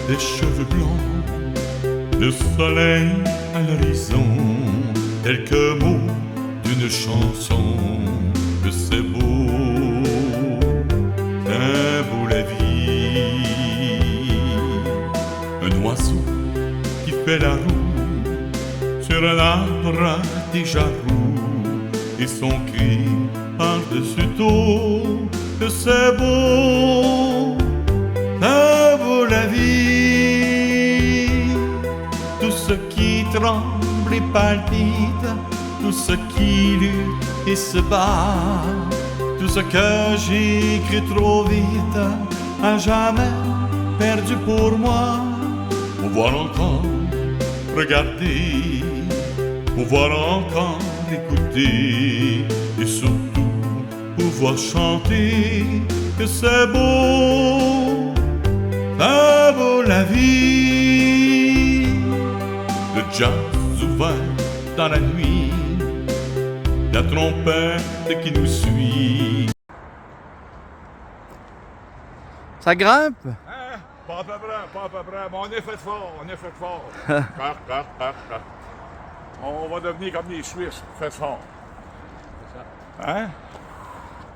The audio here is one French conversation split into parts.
des cheveux blancs, le soleil à l'horizon, quelques mots d'une chanson, que c'est beau la vie. Un oiseau qui fait la roue sur un arbre déjà roux, et son cri par-dessus tout, que c'est beau la vie. Tout ce qui tremble et palpite, tout ce qui lutte et se bat, tout ce que j'ai écrit trop vite, à jamais perdu pour moi. Pouvoir encore regarder, pouvoir encore écouter, et surtout pouvoir chanter, que c'est beau la vie. Le jazz ouvert dans la nuit, la trompette qui nous suit. Ça grimpe? Hein? Pas à peu près, mais on est fait fort, On va devenir comme les Suisses, fait fort. Hein?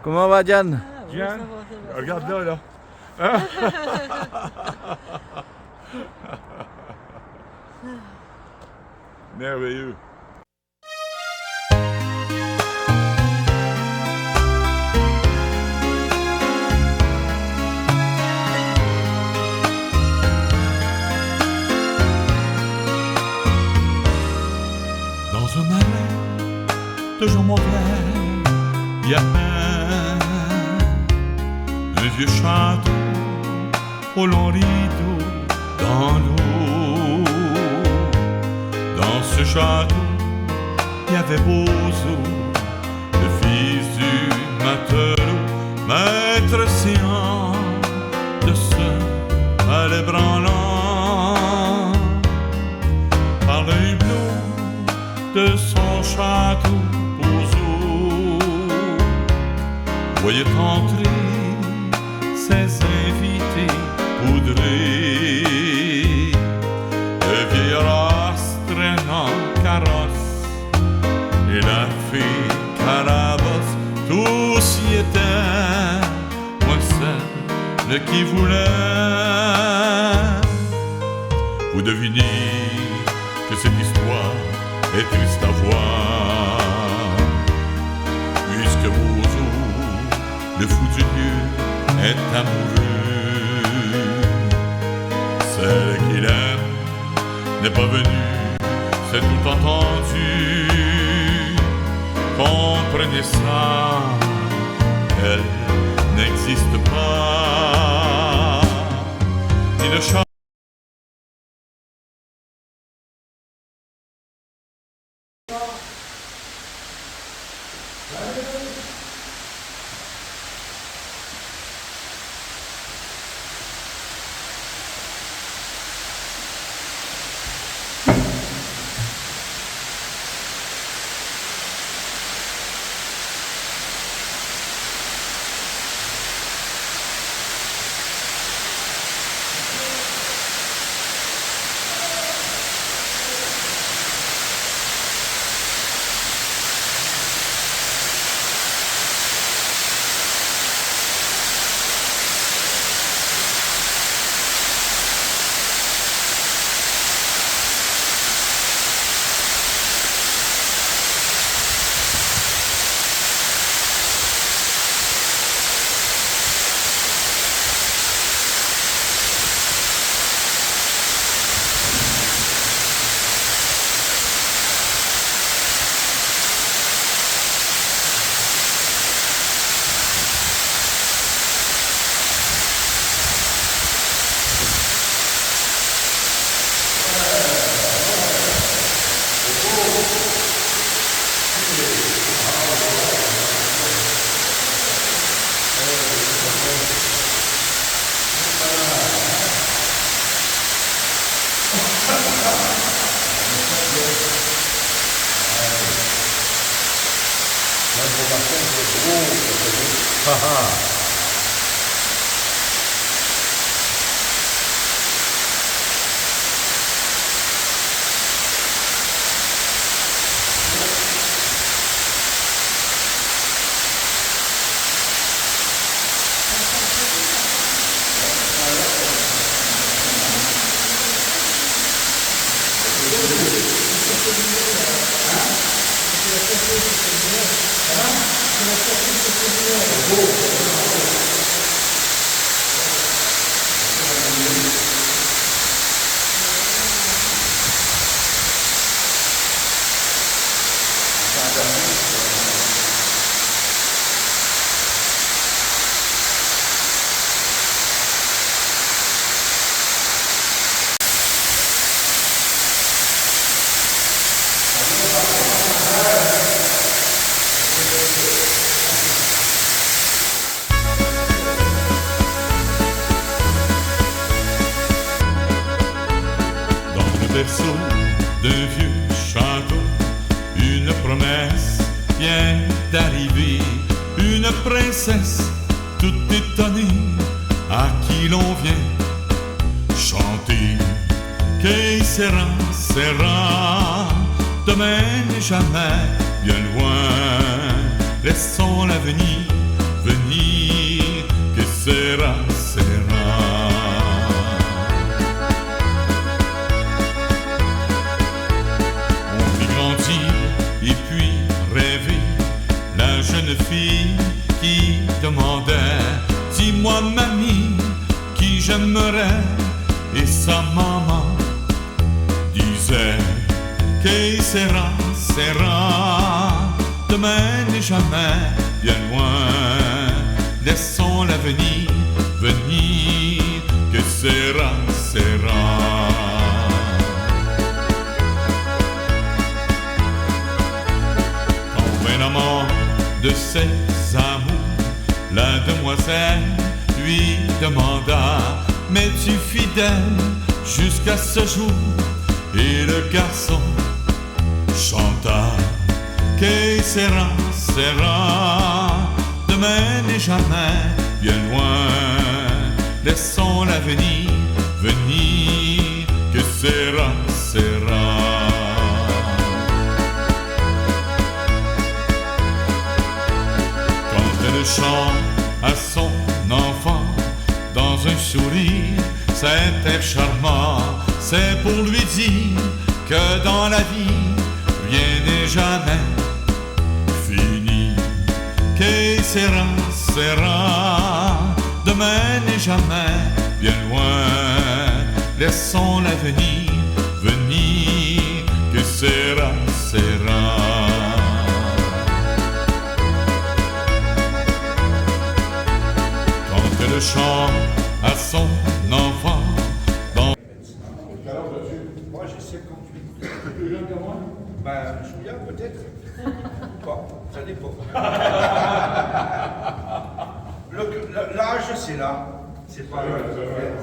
Comment va Diane? Diane? Ça va. Regarde là. Hein? Merveilleux. Dans un marais de gens mauvais, il y a un vieux château au long rideau dans l'eau. Dans ce château, il y avait Bozo, le fils du matelot, maître séant de ce palais branlant. Par le hublot de son château, Bozo voyait entrer ses invités poudrés. Le vieillard traînant carrosse et la fée carabosse, tous y étaient, moi seul qui voulait. Vous devinez que cette histoire est triste à voir, puisque Bozo, le fou du lieu, est amoureux. Celle qu'il aime n'est pas venue, c'est tout entendu. Comprenez ça, elle n'existe pas. Ni le chat. Dans le berceau d'un vieux château, une promesse vient d'arriver. Une princesse toute étonnée à qui l'on vient chanter. Que sera, sera, demain n'est jamais bien loin. Laissons l'avenir venir, que sera, sera. On fit grandir et puis rêver la jeune fille qui demandait: dis-moi mamie, qui j'aimerais? Et sa maman disait: que sera, sera, demain n'est jamais bien loin. Laissons l'avenir venir, que sera, sera. Quand un amant de ses amours, la demoiselle lui demanda: m'es-tu fidèle jusqu'à ce jour? Et le garçon chanta: que sera, sera, demain n'est jamais bien loin. Laissons l'avenir venir, que sera, sera. Quand elle chante à son enfant dans un sourire, cet air charmant, c'est pour lui dire que dans la vie, rien n'est jamais fini. Que sera, sera, demain n'est jamais bien loin. Laissons l'avenir venir, que sera, sera. Quand elle chante à son enfant dans... Moi j'ai 58. Plus jeune que moi? Ben, je me souviens peut-être. Pas, ça dépend. L'âge c'est là. C'est pas vrai.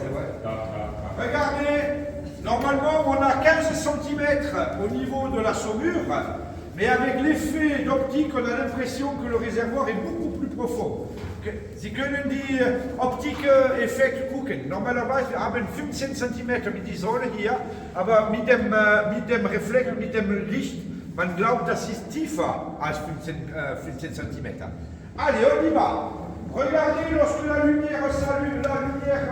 C'est vrai. Regardez, normalement on a 15 cm au niveau de la saumure, mais avec l'effet d'optique on a l'impression que le réservoir est beaucoup plus profond. Sie können die Optik-Effekt gucken. Normalerweise haben 15 cm mit die Säule hier, aber mit dem Reflex, mit dem Licht, man glaubt, das ist tiefer als 15 cm. Allez, on y va. Regardez, lorsque la lumière s'allume, la lumière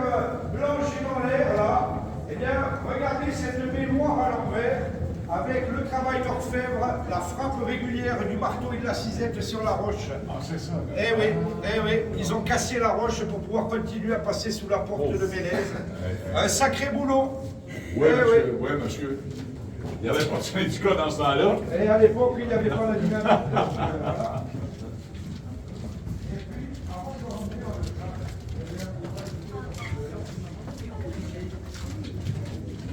blanche est dans l'air, là, eh bien, regardez cette baignoire à l'envers, avec le travail d'orfèvre, la frappe régulière du marteau et de la cisette sur la roche. Ah, c'est ça. Eh oui, ils ont cassé la roche pour pouvoir continuer à passer sous la porte de Mélèze. Un sacré boulot. Oui, monsieur. Oui, monsieur. Il n'y avait pas de syndicat dans ce temps-là. Et à l'époque, il n'y avait pas la dynamique. Voilà.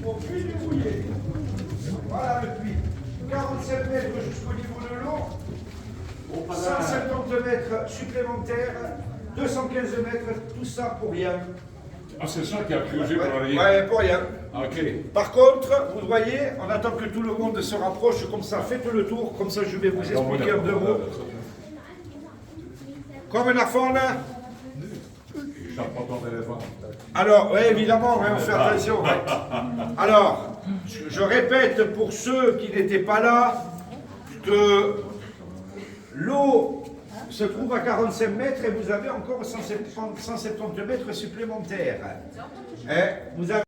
Au puits du Bouillet. Voilà le puits. 47 mètres jusqu'au niveau de l'eau. 150 mètres supplémentaires. 215 mètres, tout ça pour rien. Ah, c'est ça qui a creusé pour rien. Ouais, pour rien. OK. Par contre, vous voyez, on attend que tout le monde se rapproche comme ça. Faites le tour, comme ça je vais vous expliquer en deux mots. Comme un enfant là. Je tape pas ton téléphone. Alors, oui, évidemment, on fait attention. Ouais. Alors, je répète pour ceux qui n'étaient pas là, que l'eau se trouve à 45 mètres et vous avez encore 170 mètres supplémentaires. Vous avez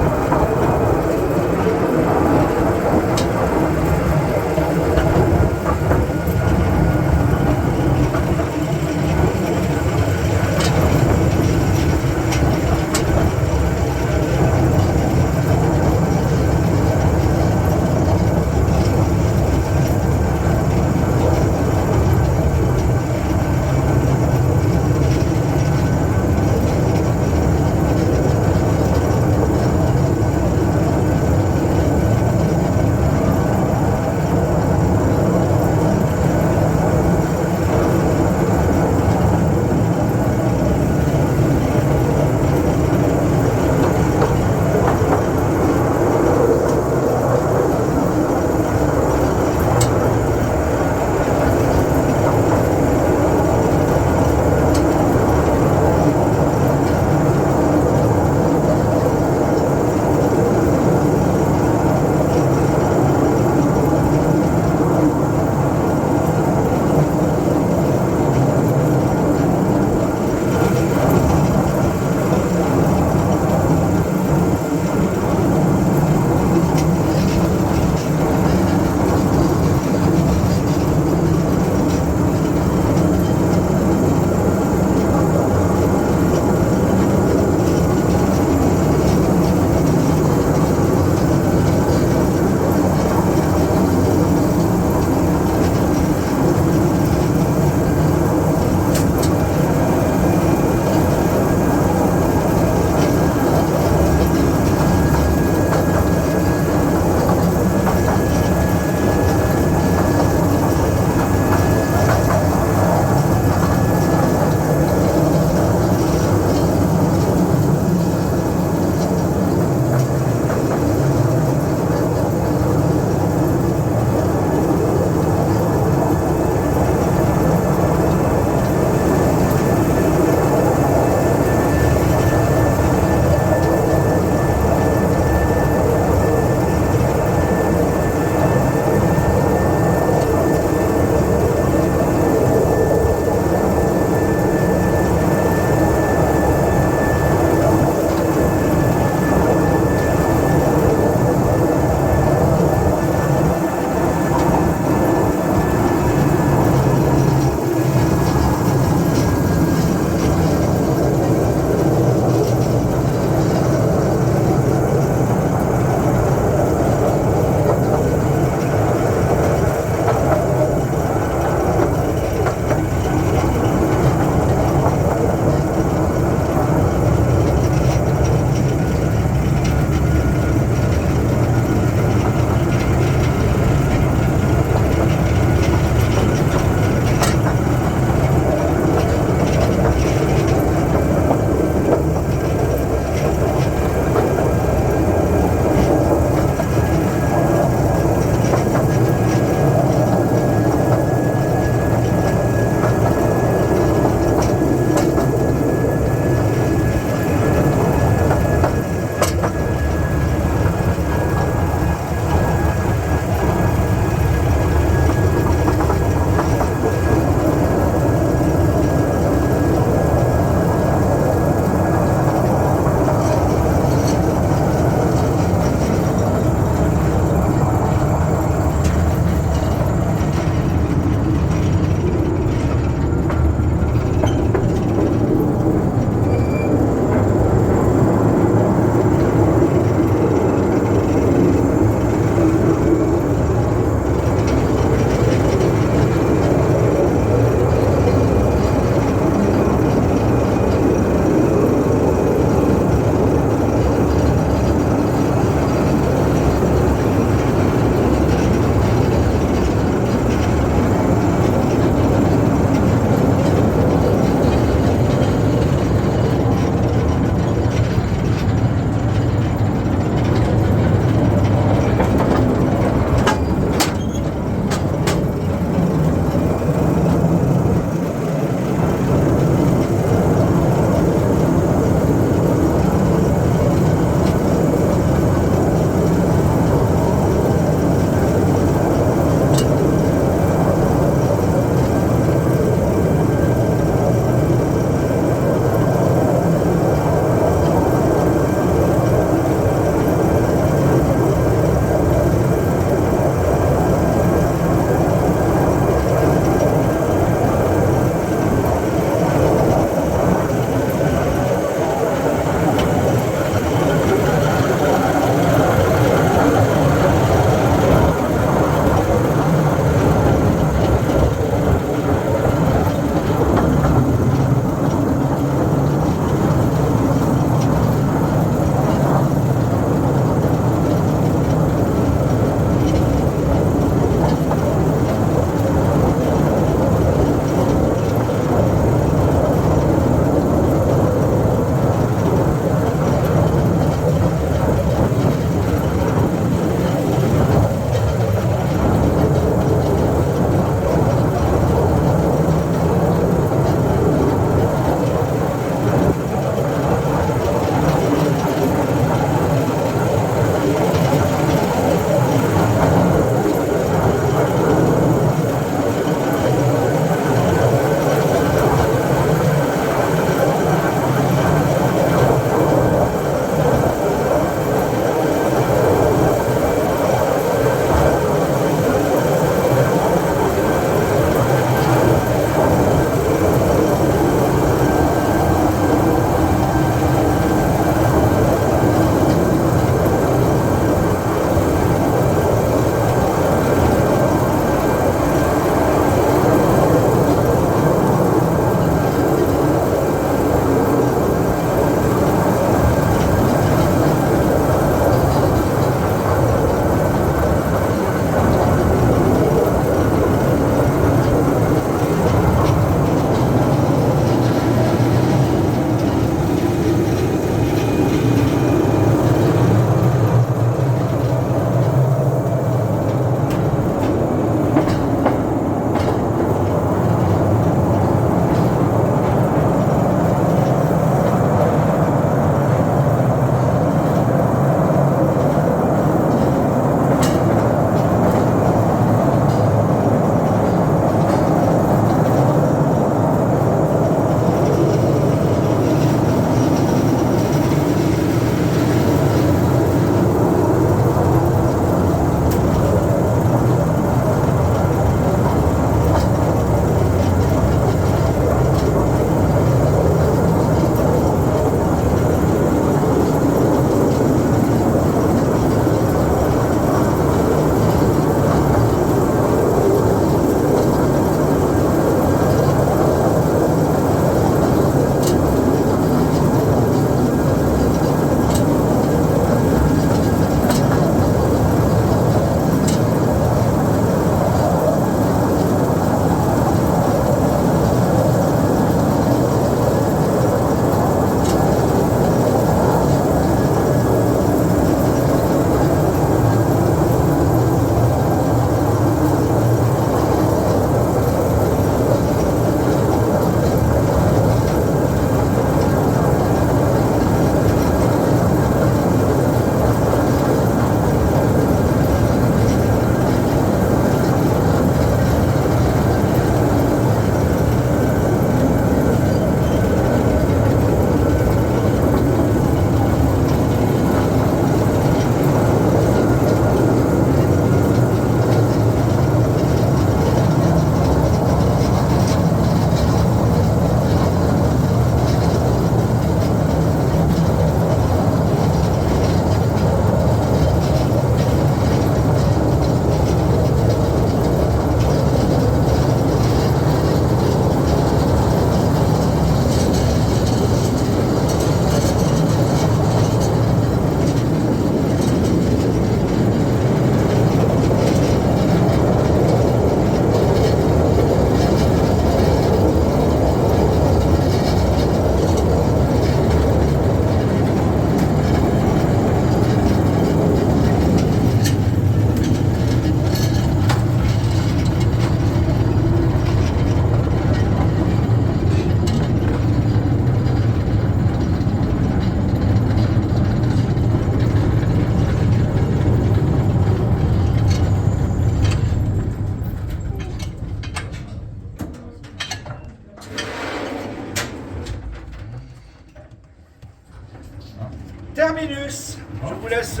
Terminus. Je vous laisse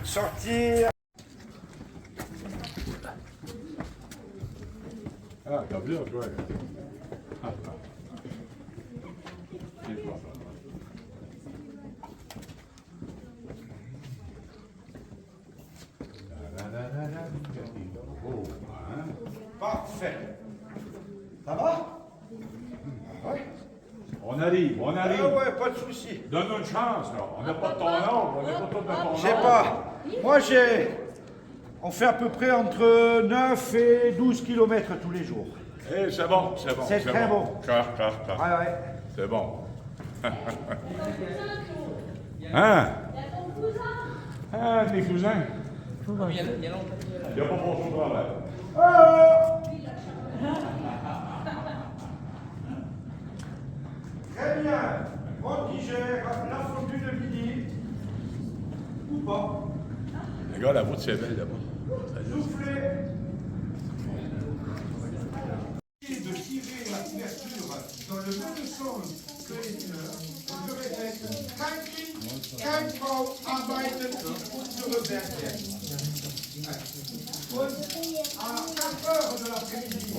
sortir. Ah, t'as bien joué. Parfait. Ça va? Ouais. On arrive, on arrive. Ah ouais, pas de souci. Donne-nous une chance, là. On n'a pas de ton âge, on n'est pas tous de ton âge. Je sais pas. Moi, on fait à peu près entre 9 et 12 km tous les jours. Eh, c'est bon, c'est bon. C'est très bon. Car. Ouais, ouais. C'est bon. Hein? Ah, tes cousins. Il n'y a pas bon chose de travail. Très bien. On digère la fondue de midi. Ou pas. Les gars, la voûte, c'est belle là-bas. Soufflez. De tirer la couverture dans le même sens que les fleurs. Je répète, kein Frau arbeitet in unsere Werkstätten. À 4 heures de l'après-midi,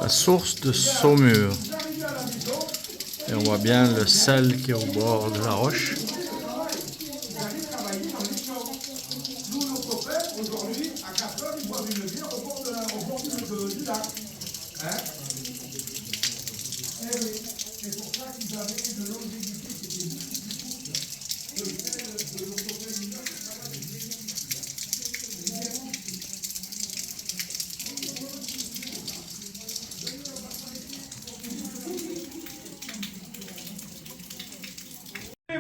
La source de Saumur. vous arrivez à la maison, Et on voit bien le sel qui est au bord de la roche. vous allez travailler dans les champs. Nous, nos copains, aujourd'hui, à 4 heures, ils boivent une bière au bord, du lac. Hein? Eh oui, c'est pour ça qu'ils avaient de longévité qui était beaucoup plus courte que celle de nos copains du lac qui travaillent avec les gens.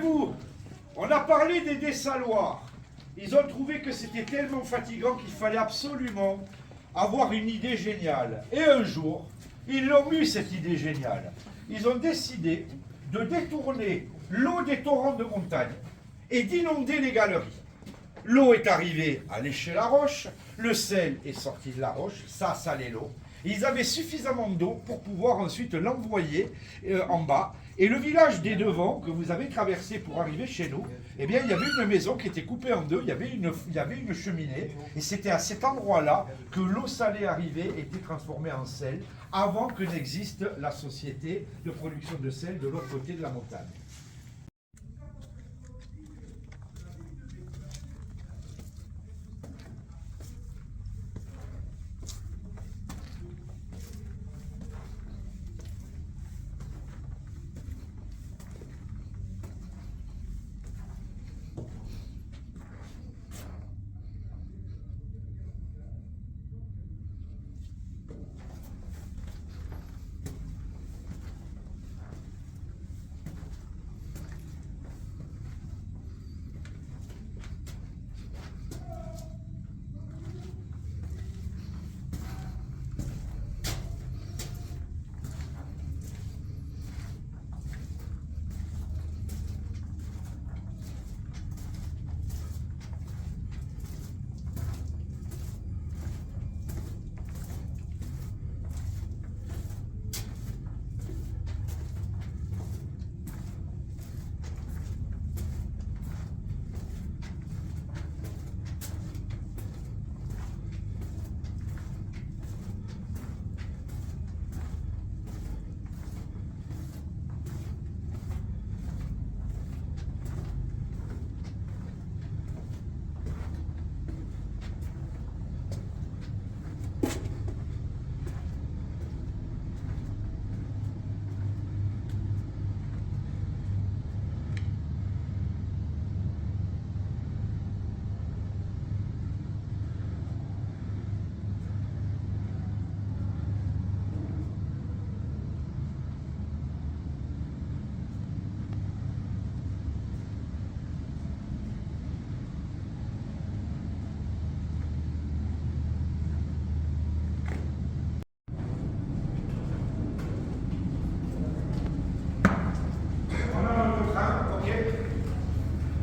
Vous, on a parlé des Dessalois. Ils ont trouvé que c'était tellement fatigant qu'il fallait absolument avoir une idée géniale. Et un jour, ils l'ont eu cette idée géniale. Ils ont décidé de détourner l'eau des torrents de montagne et d'inonder les galeries. L'eau est arrivée à l'échelle-la-roche, le sel est sorti de la roche, ça salait l'eau. Ils avaient suffisamment d'eau pour pouvoir ensuite l'envoyer en bas. Et le village des Devants, que vous avez traversé pour arriver chez nous, eh bien, il y avait une maison qui était coupée en deux, il y avait une cheminée, et c'était à cet endroit-là que l'eau salée arrivait et était transformée en sel, avant que n'existe la société de production de sel de l'autre côté de la montagne.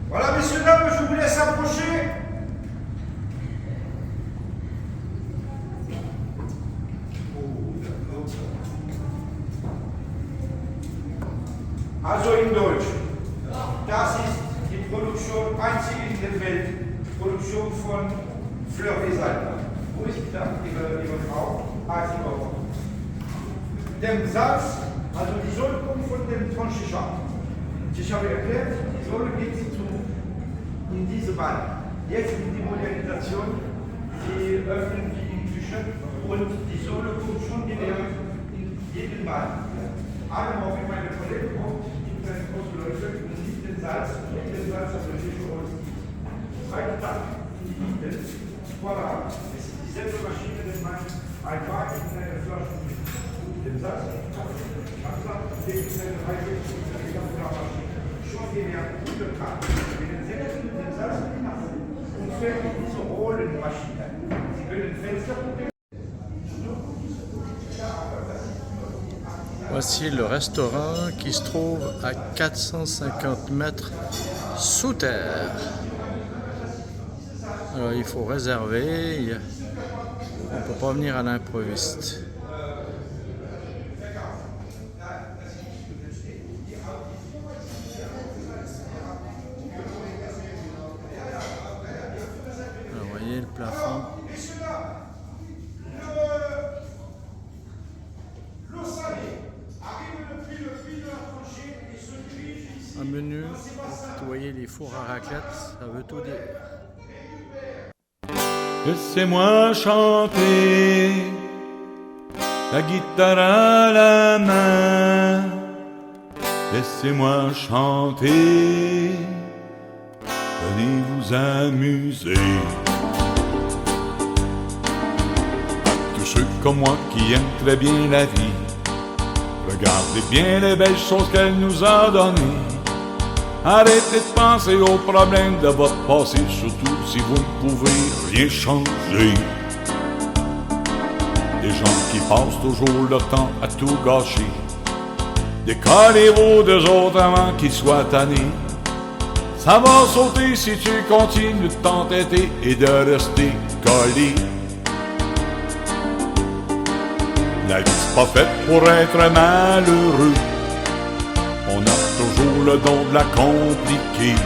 Voilà, messieurs, dames, je vous laisse approcher. Also in Deutsch. Das ist die Produktion Produktion einzige in der Welt, Produktion von Fleur des Alpes. Wo ist da Ihre Frau? Sie auch. Der Satz, also die Sonne kommt von dem Tranchechant. Ich habe erklärt, die Sonne geht in diese Wand. Jetzt mit der Modernisation, sie öffnen die Küche und die Sonne kommt schon direkt in jeden Wand. Einmal, wenn meine Kollegen kommt, gibt es eine große Leute und sieht den Salz, auf der Fische und zweiten Tag in die Miete. Voilà, es ist dieselbe Maschine, die man einfach in eine Flasche mit dem Salz schon gemerkt, gute Tag. Wenn den Salz und fällt in diese Rollenmaschine. Sie können Fenster gucken. Voici le restaurant qui se trouve à 450 mètres sous terre. Alors il faut réserver, on ne peut pas venir à l'improviste. Alors voyez le plafond. Un menu, vous voyez les fours à raclette, ça veut tout dire. Laissez-moi chanter, la guitare à la main. Laissez-moi chanter, venez vous amuser. Tous ceux comme moi qui aiment très bien la vie, regardez bien les belles choses qu'elle nous a données. Arrêtez de penser aux problèmes de votre passé, surtout si vous ne pouvez rien changer. Des gens qui passent toujours leur temps à tout gâcher. Décollez-vous deux autres avant qu'ils soient tannés. Ça va sauter si tu continues de t'entêter et de rester collé. La vie c'est pas faite pour être malheureux. On a toujours le don de la compliquer.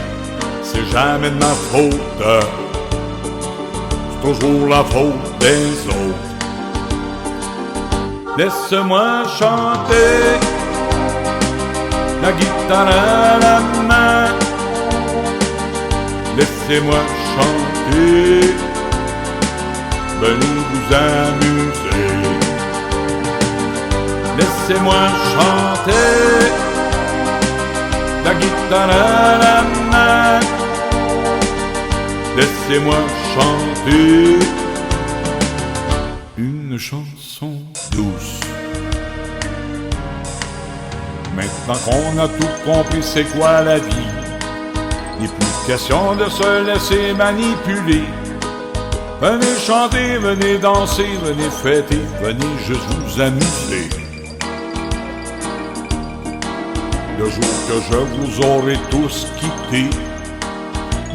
C'est jamais de ma faute, c'est toujours la faute des autres. Laisse-moi chanter, la guitare à la main. Laissez-moi chanter, venez vous amuser. Laissez-moi chanter, la guitare à la main. Laissez-moi chanter une chanson douce. Maintenant qu'on a tout compris c'est quoi la vie, il n'est plus question de se laisser manipuler. Venez chanter, venez danser, venez fêter, venez juste vous amuser. Le jour que je vous aurai tous quittés,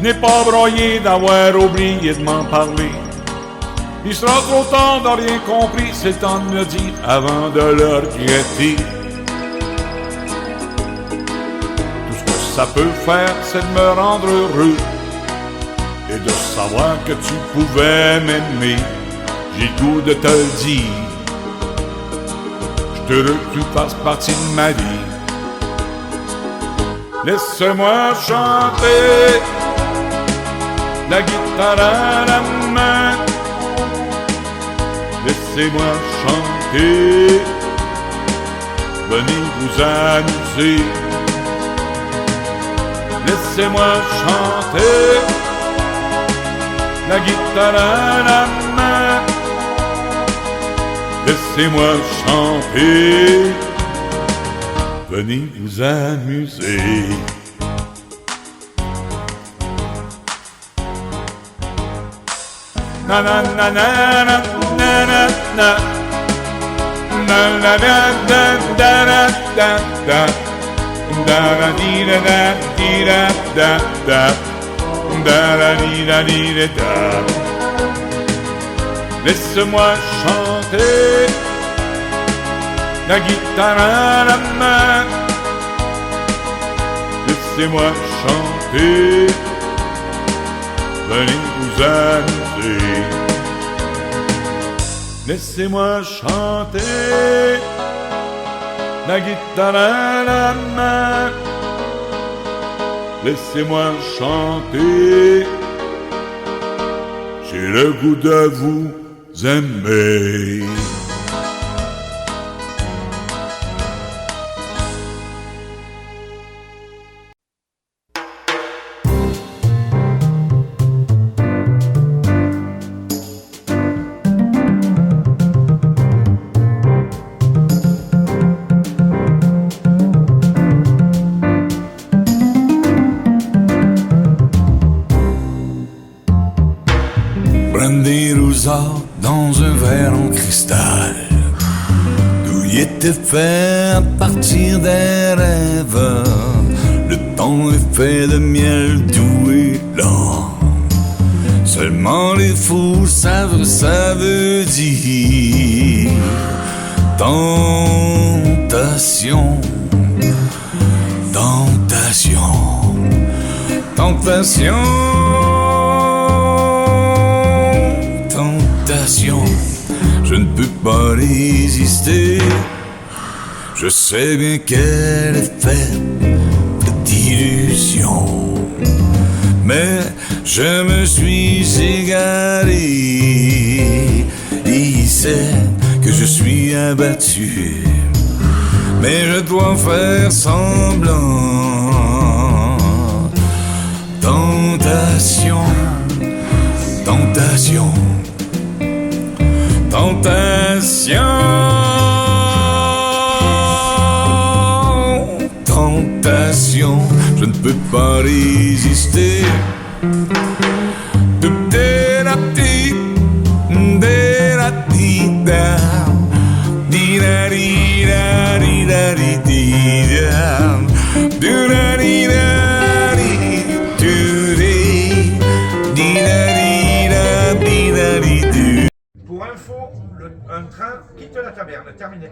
n'est pas broyé d'avoir oublié de m'en parler. Il sera trop tard de rien compris, c'est le temps de me dire avant de le regretter. Tout ce que ça peut faire, c'est de me rendre heureux et de savoir que tu pouvais m'aimer. J'ai le goût de te le dire, je te heureux que tu fasses partie de ma vie. Laisse-moi chanter, la guitare à la main. Laissez-moi chanter, venez vous amuser. Laissez-moi chanter, la guitare à la main. Laissez-moi chanter, venez vous amuser. Na na na na na na na na na na da da da da da da da di da da di da da da da da di da da. Laisse-moi chanter, la guitare à la main. Laissez-moi chanter, chanter, venez vous amuser. Laissez-moi chanter, la guitare à la main. Laissez-moi chanter, j'ai le goût de vous aimer. Brandy Rousseau dans un verre en cristal, douille était fait à partir des rêves. Le temps est fait de miel doux et lent. Seulement les fous savent, ça veut dire tentation, tentation, tentation. Je ne peux pas résister. Je sais bien qu'elle est faite d'illusions, mais je me suis égaré. Il sait que je suis abattu, mais je dois faire semblant. Tentation, tentation, tentation, tentation, je ne peux pas résister. Pour info, un train quitte la taverne. Terminé.